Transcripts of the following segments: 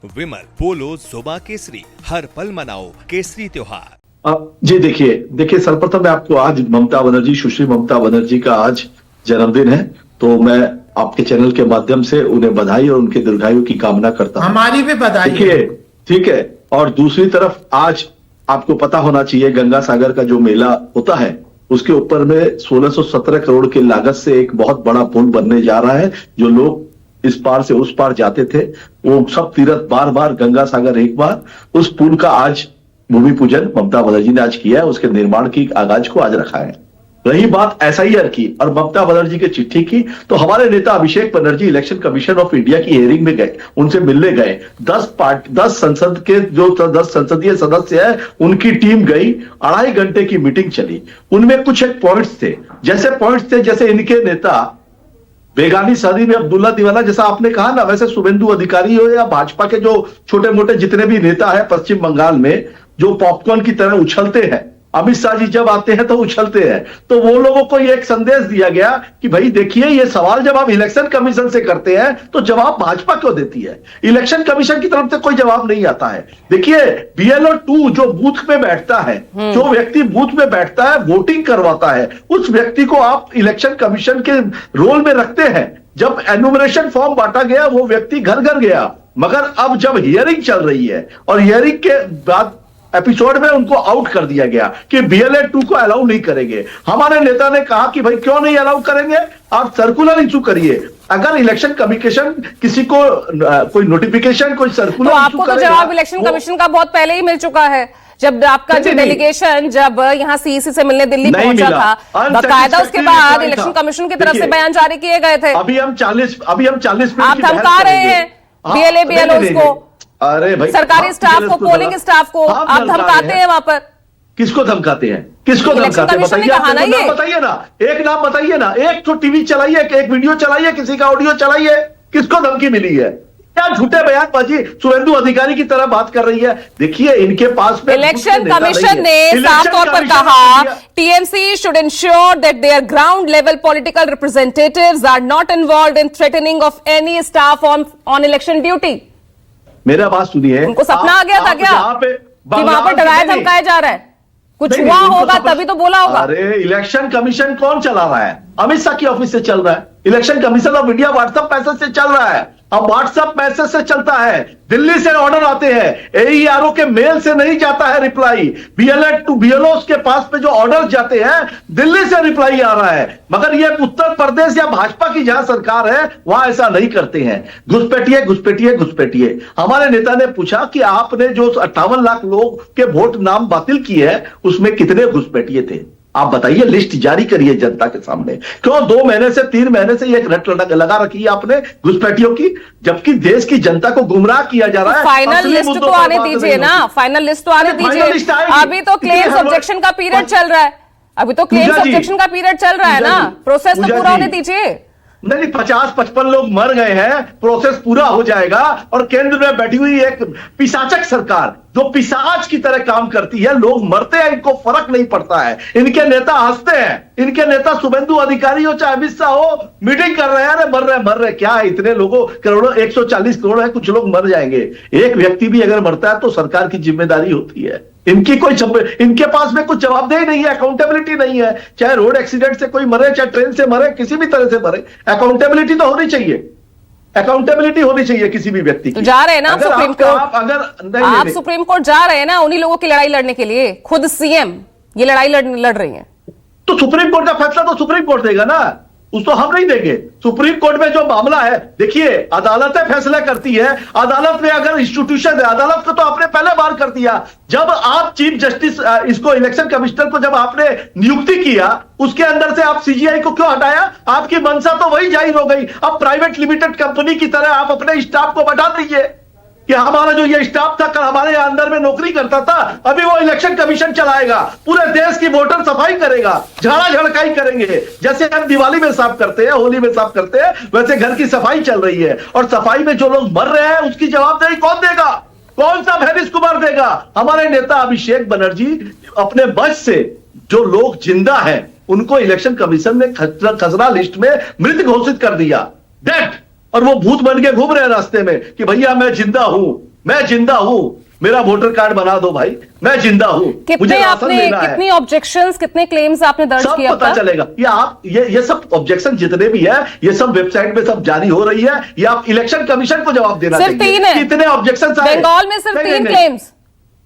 विमल, पोलो, जोमा केसरी, हर पल मनाओ केसरी त्योहार। जी देखिए सर्वप्रथम मैं आपको आज ममता बनर्जी, सुश्री ममता बनर्जी का आज जन्मदिन है, तो मैं आपके चैनल के माध्यम से उन्हें बधाई और उनके दीर्घायु की कामना करता हूं। हमारी भी बधाई देखिए, ठीक है। और दूसरी तरफ आज आपको पता होना चाहिए गंगा सागर का जो मेला होता है उसके ऊपर में 1617 करोड़ की लागत से एक बहुत बड़ा पुल बनने जा रहा है। जो लोग इस पार से उस पार जाते थे वो सब तीर्थ बार बार, गंगा सागर एक बार, उस पुल का आज भूमि पूजन ममता बनर्जी ने आज किया है। उसके निर्माण की आगाज को आज रखा है। रही बात एसआईआर की और ममता बनर्जी की चिट्ठी की, तो हमारे नेता Abhishek Banerjee election commission of India की हियरिंग में गए, उनसे मिलने गए। 10 संसद के जो 10 संसदीय सदस्य है उनकी टीम गई, 2.5 घंटे की मीटिंग चली। उनमें कुछ एक पॉइंट्स थे, जैसे इनके नेता बेगानी शादी में अब्दुल्ला दीवाना, जैसा आपने कहा ना, वैसे शुभेंदु अधिकारी हो या भाजपा के जो छोटे मोटे जितने भी नेता है पश्चिम बंगाल में, जो पॉपकॉर्न की तरह उछलते हैं, अमित शाह जी जब आते हैं तो उछलते हैं, तो वो लोगों को ये एक संदेश दिया गया कि भाई देखिए, ये सवाल जब आप इलेक्शन कमीशन से करते हैं तो जवाब भाजपा क्यों देती है? इलेक्शन कमीशन की तरफ से कोई जवाब नहीं आता है। देखिए, BLO 2 जो बूथ में बैठता है, जो व्यक्ति बूथ में बैठता है, वोटिंग करवाता है, उस व्यक्ति को आप इलेक्शन कमीशन के रोल में रखते हैं। जब एनुमरेशन फॉर्म बांटा गया वो व्यक्ति घर घर गया, मगर अब जब हियरिंग चल रही है और हियरिंग के बाद एपिसोड में उनको आउट कर दिया गया कि BLO 2 को अलाउ नहीं करेंगे। हमारे नेता ने कहा कि भाई क्यों नहीं अलाउ करेंगे, आप सर्कुलर इशू करिए। अगर इलेक्शन कमीशन किसी को कोई नोटिफिकेशन, कोई सर्कुलर, तो आपको तो जवाब इलेक्शन कमीशन का बहुत पहले ही मिल चुका है। जब आपका जो डेलीगेशन जब यहाँ CEC से मिलने दिल्ली पहुंचा था, बाकायदा उसके बाद इलेक्शन कमीशन की तरफ से बयान जारी किए गए थे। अभी हम 40 मिनट आप धमका रहे हैं BLOs को, अरे भाई, सरकारी स्टाफ को, पोलिंग स्टाफ को आप धमकाते हैं। वहां पर किसको धमकाते हैं? किसको धमकाते हैं? बताइए ना, एक नाम बताइए ना, एक तो टीवी चलाइए, एक वीडियो चलाइए, किसी का ऑडियो चलाइए, किसको धमकी मिली है? क्या झूठे बयानबाजी शुभेंदु अधिकारी की तरह बात कर रही है? देखिए, इनके पास में इलेक्शन कमीशन ने साफ तौर पर कहा, TMC should ensure that their ground level political representatives are not involved in threatening of any staff on election duty। मेरा बात सुनिए, उनको सपना आ गया था क्या कि वहां पर डराया धमकाया जा रहा है? कुछ हुआ होगा तभी तो बोला होगा। अरे इलेक्शन कमीशन कौन चला रहा है? अमित शाह की ऑफिस से चल रहा है। Election commission of India WhatsApp message से चल रहा है। अब व्हाट्सएप मैसेज से चलता है, दिल्ली से ऑर्डर आते हैं, AERO के मेल से नहीं जाता है रिप्लाई। BLOs के पास में जो ऑर्डर जाते हैं दिल्ली से रिप्लाई आ रहा है। मगर ये उत्तर प्रदेश या भाजपा की जहां सरकार है वहां ऐसा नहीं करते हैं। घुसपैठिए। हमारे नेता ने पूछा कि आपने जो 58 लाख लोग के वोट नाम बातिल किए हैं उसमें कितने घुसपैठिए थे? आप बताइए, लिस्ट जारी करिए जनता के सामने। क्यों 2 महीने से 3 महीने से एक रट लगा रखी है आपने घुसपैठियों की, जबकि देश की जनता को गुमराह किया जा रहा है। फाइनल लिस्ट तो आने दीजिए ना, फाइनल लिस्ट तो आने दीजिए। अभी तो क्लेम्स ऑब्जेक्शन का पीरियड चल रहा है, ना, प्रोसेस तो पूरा होने दीजिए। नहीं, 50-55 लोग मर गए हैं, प्रोसेस पूरा हो जाएगा। और केंद्र में बैठी हुई एक पिशाचक सरकार जो पिशाच की तरह काम करती है, लोग मरते हैं, इनको फर्क नहीं पड़ता है। इनके नेता हंसते हैं, इनके नेता शुभेंदु अधिकारी हो चाहे अमित शाह हो, मीटिंग कर रहे हैं, अरे मर रहे क्या है? इतने लोगों, करोड़ों, 140 करोड़ है, कुछ लोग मर जाएंगे। एक व्यक्ति भी अगर मरता है तो सरकार की जिम्मेदारी होती है। इनके पास में कुछ जवाबदेही नहीं है, अकाउंटेबिलिटी नहीं है। चाहे रोड एक्सीडेंट से कोई मरे, चाहे ट्रेन से मरे, किसी भी तरह से मरे, अकाउंटेबिलिटी तो होनी चाहिए। अकाउंटेबिलिटी होनी चाहिए किसी भी व्यक्ति की। तो जा रहे हैं ना सुप्रीम कोर्ट, आप सुप्रीम कोर्ट जा रहे हैं ना उन्हीं लोगों की लड़ाई लड़ने के लिए। खुद CM ये लड़ाई लड़ रही है, तो सुप्रीम कोर्ट का फैसला तो सुप्रीम कोर्ट देगा ना, उसको हम नहीं देंगे। सुप्रीम कोर्ट में जो मामला है, देखिए, अदालतें फैसला करती है। अदालत में अगर इंस्टीट्यूशन है, अदालत को तो आपने पहले बार कर दिया। जब आप चीफ जस्टिस इसको इलेक्शन कमिश्नर को जब आपने नियुक्ति किया, उसके अंदर से आप CGI को क्यों हटाया? आपकी मंशा तो वही जाहिर हो गई। अब प्राइवेट लिमिटेड कंपनी की तरह आप अपने स्टाफ को बढ़ा दीजिए कि हमारा जो ये स्टाफ था कल हमारे अंदर में नौकरी करता था, अभी वो इलेक्शन कमीशन चलाएगा, पूरे देश की वोटर सफाई करेगा, झाड़ा झड़काई करेंगे। जैसे हम दिवाली में साफ करते हैं, होली में साफ करते हैं, वैसे घर की सफाई चल रही है। और सफाई में जो लोग मर रहे हैं उसकी जवाबदेही कौन देगा? कौन सा भैनिस कुमार देगा? हमारे नेता अभिषेक बनर्जी अपने बच से जो लोग जिंदा हैं उनको इलेक्शन कमीशन ने खसरा लिस्ट में मृत घोषित कर दिया, डेड। और वो भूत बन के घूम रहे हैं रास्ते में कि भैया मैं जिंदा हूं। मैं जिंदा हूं, मेरा वोटर कार्ड बना दो भाई, मैं जिंदा हूं, मुझे कितने राशन आपने लेना है। कितनी ऑब्जेक्शंस, कितने क्लेम्स आपने दर्ज सब किए अब पता तक? चलेगा। ये सब ऑब्जेक्शन जितने भी है, ये सब वेबसाइट पे सब जारी हो रही है। ये आप इलेक्शन कमीशन को जवाब देना सिर्फ चाहिए। 3 है। कितने ऑब्जेक्शन आए बंगाल में सिर्फ 3 क्लेम्स।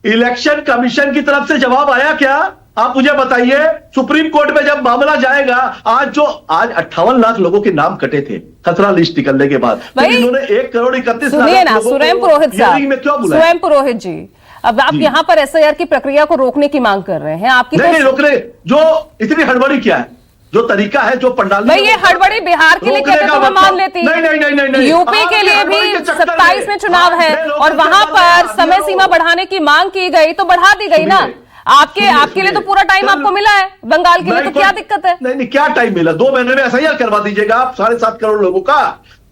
इलेक्शन कमीशन की तरफ से जवाब आया क्या? आप मुझे बताइए। सुप्रीम कोर्ट में जब मामला जाएगा, आज 58 लाख लोगों के नाम कटे थे खसरा लिस्ट निकलने के बाद, तो भाई, इन्होंने 1,31,00,000 सुनिए ना, लोगों सुरैम को पुरोहित हियरिंग में क्यों साहब, बुलाया? सुरैम पुरोहित जी, अब आप यहाँ पर एसआईआर की प्रक्रिया को रोकने की मांग कर रहे हैं। आपकी नहीं तो रोकने, जो इतनी हड़बड़ी क्या है, जो तरीका है, जो पंडाल, भाई ये हड़बड़ी बिहार के लिए कहते तो मैं मान लेती। नहीं, यूपी के लिए भी 27 में चुनाव है और वहां पर समय सीमा बढ़ाने की मांग की गई तो बढ़ा दी गई ना। आपके लिए तो पूरा टाइम आपको मिला है, बंगाल के लिए तो क्या दिक्कत है? नहीं, क्या टाइम मिला? 2 महीने में एसआईआर करवा दीजिएगा आप 7.5 करोड़ लोगों का,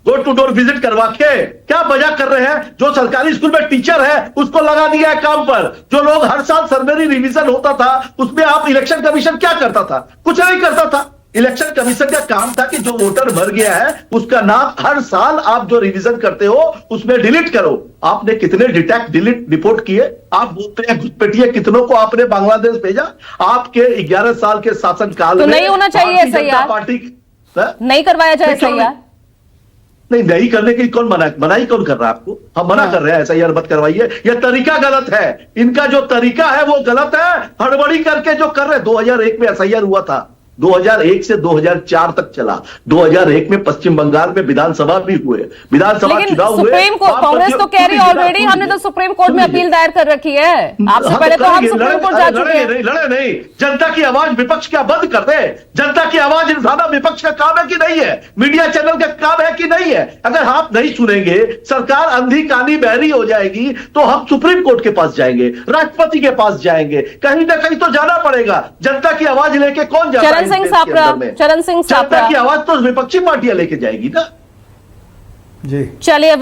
डोर टू डोर विजिट करवा के। क्या मजाक कर रहे हैं? जो सरकारी स्कूल में टीचर है उसको लगा दिया है काम पर। जो लोग हर साल सर्वेरी रिवीजन होता था, उसमें आप इलेक्शन कमीशन क्या करता था? कुछ नहीं करता था। इलेक्शन कमीशन का काम था कि जो वोटर मर गया है उसका नाम हर साल आप जो रिवीजन करते हो उसमें डिलीट करो। आपने कितने डिटेक्ट डिलीट रिपोर्ट किए? आप बोलते हैं घुसपैठिए, कितनों को आपने बांग्लादेश भेजा? आपके 11 साल के शासनकाल तो में नहीं होना चाहिए भारतीय जनता एसआईआर? पार्टी नहीं करवाया जाए एसआईआर? नहीं करने की कौन मनाही कौन कर रहा है आपको? हम मना कर रहे हैं एसआईआर मत करवाइए। यह तरीका गलत है, इनका जो तरीका है वो गलत है। हड़बड़ी करके जो कर रहे हैं, 2001 में एसआईआर हुआ था, 2001 से 2004 तक चला। 2001 में पश्चिम बंगाल में विधानसभा भी हुए, विधानसभा चुनाव हुए। सुप्रीम कोर्ट, कांग्रेस तो कह रही है ऑलरेडी हमने तो सुप्रीम कोर्ट में अपील दायर कर रखी है। आपसे पहले तो हम सुप्रीम कोर्ट जा चुके हैं। लड़े नहीं, जनता की आवाज विपक्ष क्या बंद कर दे? जनता की आवाज उठाना विपक्ष का काम है कि नहीं है? मीडिया चैनल का काम है कि नहीं है? अगर आप नहीं सुनेंगे, सरकार अंधी कानी बहरी हो जाएगी, तो हम सुप्रीम कोर्ट के पास जाएंगे, राष्ट्रपति के पास जाएंगे, कहीं ना कहीं तो जाना पड़ेगा। जनता की आवाज लेके कौन जाता है? चरण सिंह सापरा की आवाज तो विपक्षी पार्टियां लेके जाएगी ना। जी चलिए।